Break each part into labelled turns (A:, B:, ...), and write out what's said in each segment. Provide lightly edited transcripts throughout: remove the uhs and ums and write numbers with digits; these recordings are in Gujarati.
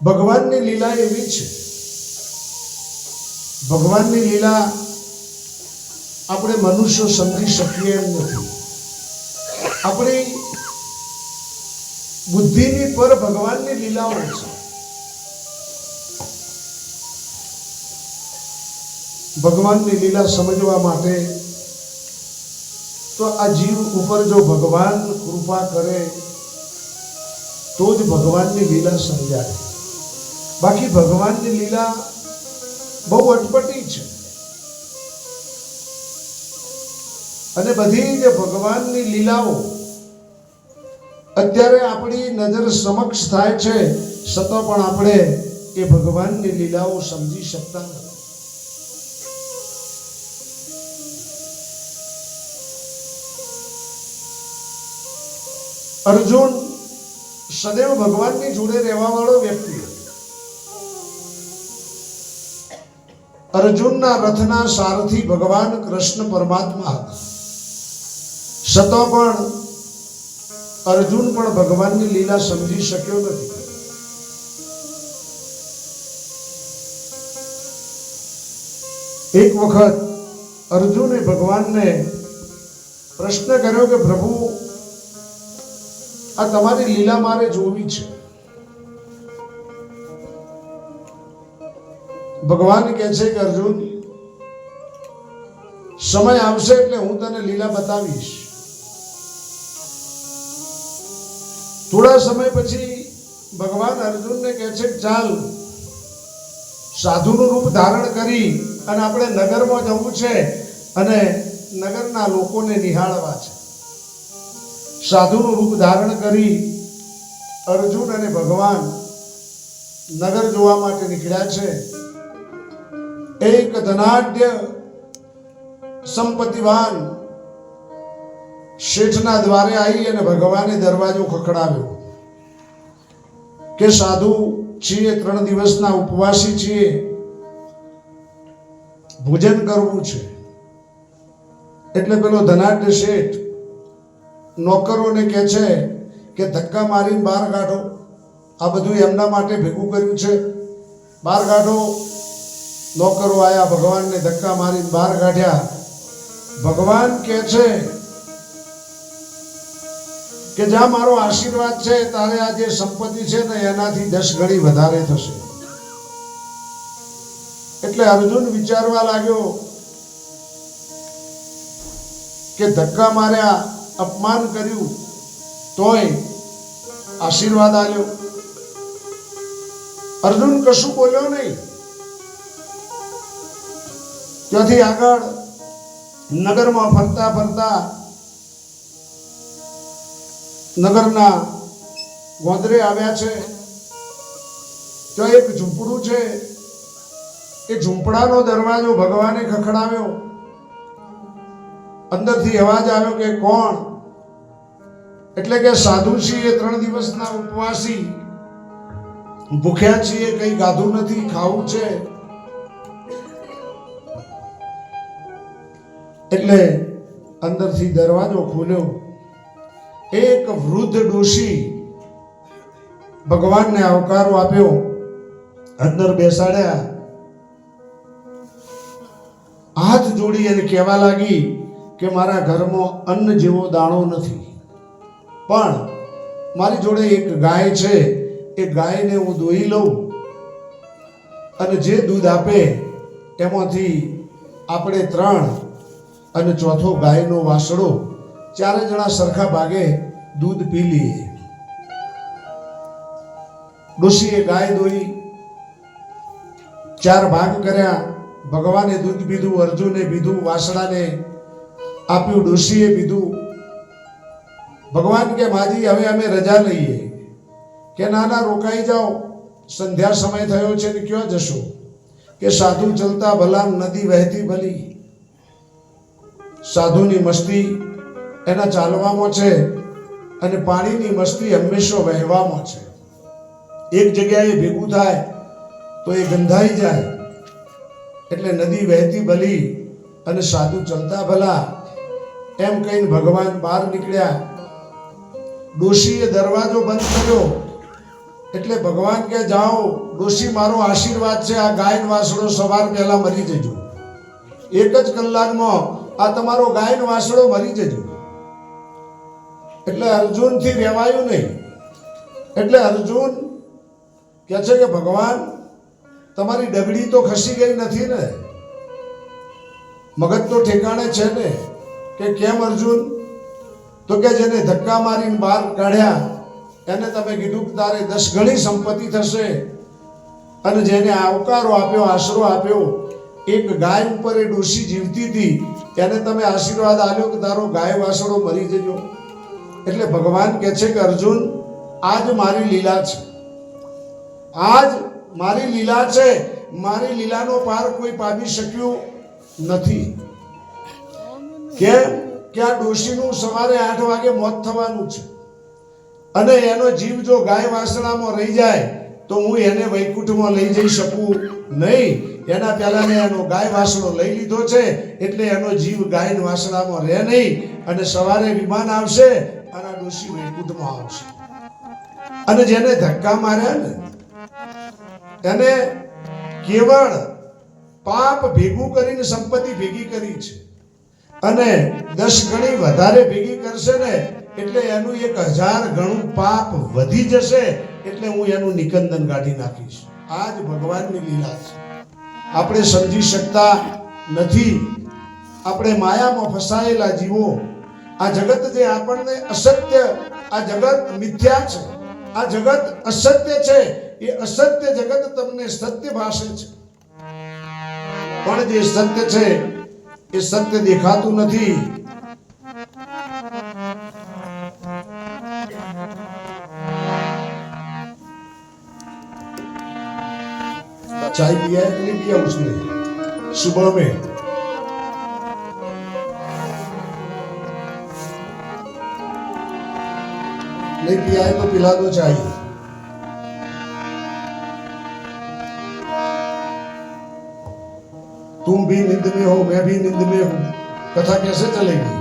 A: ભગવાનની લીલા એવી છે, ભગવાનની લીલા આપણે મનુષ્યો સમજી શકીએ એમ નથી. આપણી બુદ્ધિની પર ભગવાનની લીલાઓ છે. ભગવાનની લીલા સમજવા માટે તો આ જીવ ઉપર જો ભગવાન કૃપા કરે તો જ ભગવાનની લીલા સમજાય. બાકી ભગવાનની લીલા બહુ અટપટી છે. અને બધી જે ભગવાનની લીલાઓ અત્યારે આપણી નજર સમક્ષ થાય છે, છતાં પણ આપણે એ ભગવાનની લીલાઓ સમજી શકતા નથી. અર્જુન સદૈવ ભગવાનની જોડે રહેવા વાળો વ્યક્તિ. અર્જુનના રથના સારથી ભગવાન કૃષ્ણ પરમાત્મા હતા. છતાં પણ અર્જુન પણ ભગવાનની લીલા સમજી શક્યો નથી. એક વખત અર્જુને ભગવાનને પ્રશ્ન કર્યો કે પ્રભુ, આ તમારી લીલા મારે જોવી છે. ભગવાન કહે છે કે અર્જુન, સમય આવશે એટલે હું તને લીલા બતાવીશ. થોડા સમય પછી ભગવાન અર્જુનને કહે છે કે ચાલ, સાધુનું રૂપ ધારણ કરી અને આપણે નગરમાં જવું છે અને નગરના લોકોને નિહાળવા છે. સાધુનું રૂપ ધારણ કરી અર્જુન અને ભગવાન નગર જોવા માટે નીકળ્યા છે. એક ધનાઢ્ય સંપત્તિવાન શેઠના દ્વારે આવી અને ભગવાને દરવાજો ખખડાવ્યો કે સાધુ છીએ, 3 દિવસના ઉપવાસી છીએ, ભોજન કરવું છે. એટલે પેલો ધનાઢ્ય શેઠ નોકરોને કહે છે કે ધક્કા મારીને બહાર કાઢો. આ બધું એમના માટે ભેગું કર્યું છે, બહાર કાઢો. નોકરો આયા, ભગવાનને ધક્કા મારીને બહાર કાઢ્યા. ભગવાન કહે છે કે જ્યાં મારો આશીર્વાદ છે, તારે આ જે સંપત્તિ છે ને એનાથી 10 ગણી વધારે થશે. એટલે અર્જુન વિચારવા લાગ્યો કે ધક્કા માર્યા, અપમાન કર્યું, તોય આશીર્વાદ આલ્યો. અર્જુન કશું બોલ્યો નહીં. ત્યાંથી આગળ નગરમાં ફરતા ફરતા નગરના ગોંદરે આવ્યા છે. ત્યાં એક ઝૂંપડું છે. એ ઝૂંપડાનો દરવાજો ભગવાને ખખડાવ્યો. અંદરથી અવાજ આવ્યો કે કોણ? એટલે કે સાધુ છીએ, 3 દિવસના ઉપવાસી, ભૂખ્યા છીએ, કઈ ગાધું નથી, ખાવું છે. એટલે અંદરથી દરવાજો ખોલ્યો. એક વૃદ્ધ ડોશી ભગવાનને આવકારો આપ્યો, અંદર બેસાડ્યા, હાથ જોડી અને કહેવા લાગી કે મારા ઘરમાં અન્ન જેવો દાણો નથી, પણ મારી જોડે એક ગાય છે. એ ગાયને હું દોઈ લઉં અને જે દૂધ આપે એમાંથી આપણે 3 અને ચોથો ગાયનો વાસડો 4 જણા સરખા ભાગે દૂધ પી લઈએ. ડોશીએ ગાય દોઈ, 4 ભાગ કર્યા. ભગવાને દૂધ પીધું, અર્જુને પીધું, વાસડાને આપ્યું, ડોશીએ પીધું. ભગવાન કે માજી હવે અમે રજા લઈએ. કે ના રોકાઈ જાઓ, સંધ્યા સમય થયો છે ને ક્યાં જશો? કે સાધુ ચલતા ભલા, નદી વહેતી ભલી. સાધુની મસ્તી એના ચાલવામાં છે અને પાણીની મસ્તી હંમેશા વહેવામાં છે. એક જગ્યાએ ભેગું થાય તો એ ગંધાઈ જાય. એટલે નદી વહેતી ભલી અને સાધુ ચલતા ભલા એમ કહીને ભગવાન બહાર નીકળ્યા. ડોશીએ દરવાજો બંધ કર્યો એટલે ભગવાન કે જાઓ ડોશી મારો આશીર્વાદ છે, આ ગાય વાસડો સવાર પહેલા મરી જજો, એક જ કલાકમાં આ તમારો ગાય વાસડો મરી જજો. એટલે અર્જુનથી રહેવાયું નહીં. એટલે અર્જુન કહે છે કે ભગવાન તમારી ડગડી તો ખસી ગઈ નથી ને, મગજ તો ઠેકાણે છે ને? કે કેમ અર્જુન? તો કે જેને ધક્કા મારીને બહાર કાઢ્યા એને તમે કીધું કે તારે 10 ગણી સંપત્તિ થશે, અને જેને આવકારો આપ્યો, આશરો આપ્યો, એક ગાય ઉપર એ ડોશી જીવતી હતી, એને તમે આશીર્વાદ આપ્યો કે તારો ગાય વાસડો મરી જજો. એટલે ભગવાન કહે છે કે અર્જુન આજ મારી લીલા છે, આજ મારી લીલા છે, મારી લીલાનો પાર કોઈ પામી શક્યું નથી. કેમ કે આ ડોશીનું સવારે 8 વાગે મોત થવાનું છે, અને એનો જીવ જો ગાય વાસણામાં રહી જાય તો હું એને વૈકુંઠમાં લઈ જઈ શકું નહીં. એના પહેલા એનો ગાય વાસણો લઈ લીધો છે, એટલે એનો જીવ ગાય વાસણામાં રહે નહીં, અને સવારે વિમાન આવશે અને આ ડોશી વૈકુંઠમાં આવશે. અને જેને ધક્કા માર્યા ને એને કેવળ પાપ ભેગું કરીને સંપત્તિ ભેગી કરી છે, અને 10 ગણી વધારે ભેગી કરશે ને એટલે એનું 1000 ગણું પાપ વધી જશે, એટલે હું એનું નિકંદન કાઢી નાખીશ. આ જ ભગવાનની લીલા છે. આપણે સમજી શકતા નથી. આપણે માયામાં ફસાયેલા જીવો. આ જગત જે આપણને અસત્ય, આ જગત મિથ્યા છે, આ જગત અસત્ય છે, એ અસત્ય જગત તમને સત્ય ભાષે છે, પણ જે સત્ય છે એ સત્ય દેખાતું નથી. चाय पिया है कि नहीं पिया उसने सुबह में? नहीं पिया है तो पिला दो चाय. तुम भी नींद में हो, मैं भी नींद में हूं, कथा कैसे चलेगी?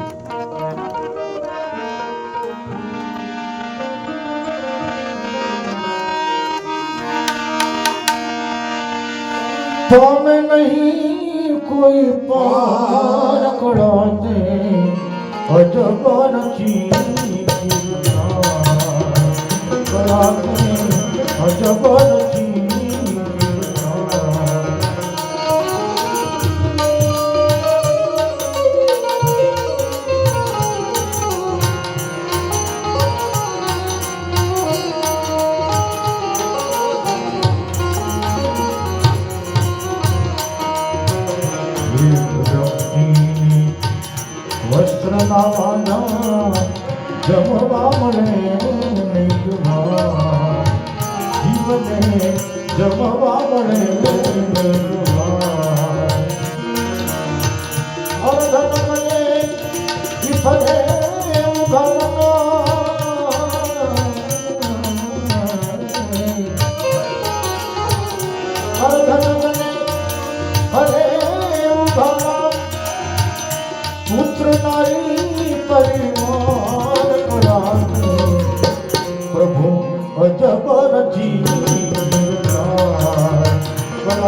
B: तो मैं नहीं कोई पार कड़ाते अजगर चीज कड़ाते अजगर वस्त्र नावाना जमवा मळे जीवने जमवा मळे और धन मळे विफले